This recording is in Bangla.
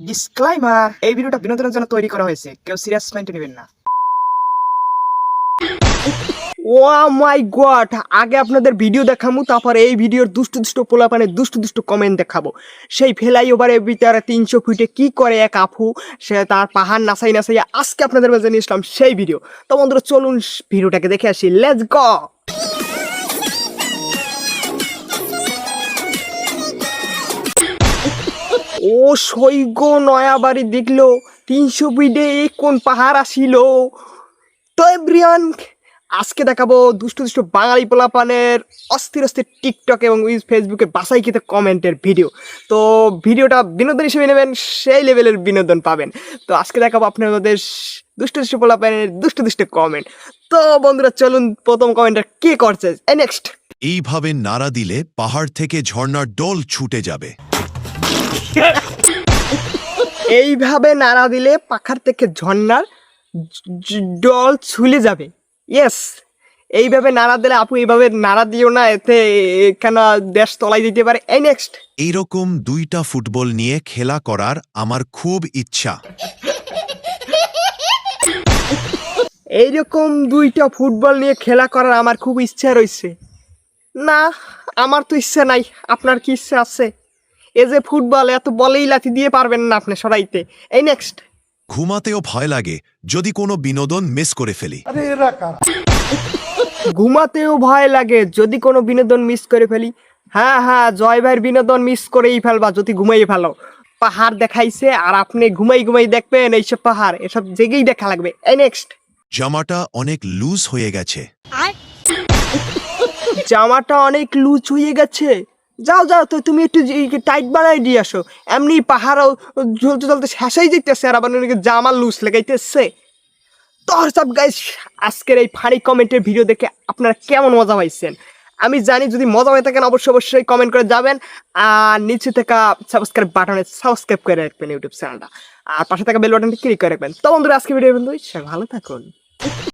ডিসক্লাইমার, এই ভিডিওটা বিনোদনের জন্য তৈরি করা হয়েছে, কেউ সিরিয়াস মাইন্ডে নেবেন না। ও মাই গড, আগে আপনাদের ভিডিও দেখাবো, তারপর এই ভিডিওর দুষ্টু দুষ্টু পোলাপানে দুষ্টু দুষ্টু কমেন্ট দেখাবো। সেই ফ্লাইওভারের ভিতরে 300 ফিটে কি করে এক আফু, সে তার পাহাড় নাসাই নাসাই আজকে আপনাদের মাঝে নিয়ে আসলাম সেই ভিডিও। তো বন্ধুরা চলুন ভিডিওটাকে দেখে আসি, লেটস গো। ও সৈগ নয়া বাড়ি দেখলো 300 ফিটে কোন পাহাড় আসিল। তো এভরিওয়ান, আজকে দেখাবো দুষ্টু দুষ্টু বাঙালি পোলাপানের অস্থির অস্থির টিকটক এবং ফেসবুকে বাসাই খেতে কমেন্টের ভিডিও। তো ভিডিওটা বিনোদন হিসেবে নেবেন, সেই লেভেলের বিনোদন পাবেন। তো আজকে দেখাবো আপনাদের দুষ্টু দুষ্টু পোলাপানের দুষ্টু দুষ্টু কমেন্ট। তো বন্ধুরা চলুন প্রথম কমেন্টটা কে করছে, নেক্সট। এইভাবে নাড়া দিলে পাহাড় থেকে ঝর্ণার ডোল ছুটে যাবে। এইভাবে নাড়া দিলে পাখার থেকে ঝর্ণার ডল ছুলে যাবে। ইয়েস, এইভাবে নাড়া দিলে আপু এইভাবে নাড়া দিও না, এতে কেন দেশ তলাই দিতে পারে। এই নেক্সট। এইরকম 2টা ফুটবল নিয়ে খেলা করার আমার খুব ইচ্ছা। এইরকম 2টা ফুটবল নিয়ে খেলা করার আমার খুব ইচ্ছা রয়েছে। না, আমার তো ইচ্ছা নাই, আপনার কি ইচ্ছা আছে? এ যে ফুটবল, এত বলেই লাথি দিয়ে পারবেন না আপনি সরাইতে। এই নেক্সট। ঘুমাতেও ভয় লাগে যদি কোনো বিনোদন মিস করে ফেলি। ঘুমাতেও ভয় লাগে যদি কোনো বিনোদন মিস করে ফেলি। হ্যাঁ হ্যাঁ, জয় ভাইয়ের বিনোদন মিস করেই ফেলবা যদি ঘুমাই ফেলো। পাহাড় দেখাইছে আর আপনি ঘুমাই ঘুমাই দেখবেন এইসব পাহাড়, এসব জেগেই দেখা লাগবে। এই নেক্সট। জামাটা অনেক লুজ হয়ে গেছে। জামাটা অনেক লুজ হয়ে গেছে। যাও যাও, তো তুমি একটু টাইট বানাই দিয়ে আসো। এমনি পাহাড়ও ঝুলতে চলতে শেষাই যেতেছে আর আবার জামা লুজ লেগাইতেছে। তো সব গাইস, আজকের এই ফানি কমেন্টের ভিডিও দেখে আপনারা কেমন মজা পাইছেন আমি জানি। যদি মজা হয়ে থাকেন অবশ্যই অবশ্যই কমেন্ট করে যাবেন, আর নিচে থাকা সাবস্ক্রাইব বাটনে সাবস্ক্রাইব করে রাখবেন ইউটিউব চ্যানেলটা, আর পাশে থাকা বেল বাটনটি ক্লিক করে রাখবেন। তো বন্ধুরা আজকে ভিডিও বন্ধু, ভালো থাকুন।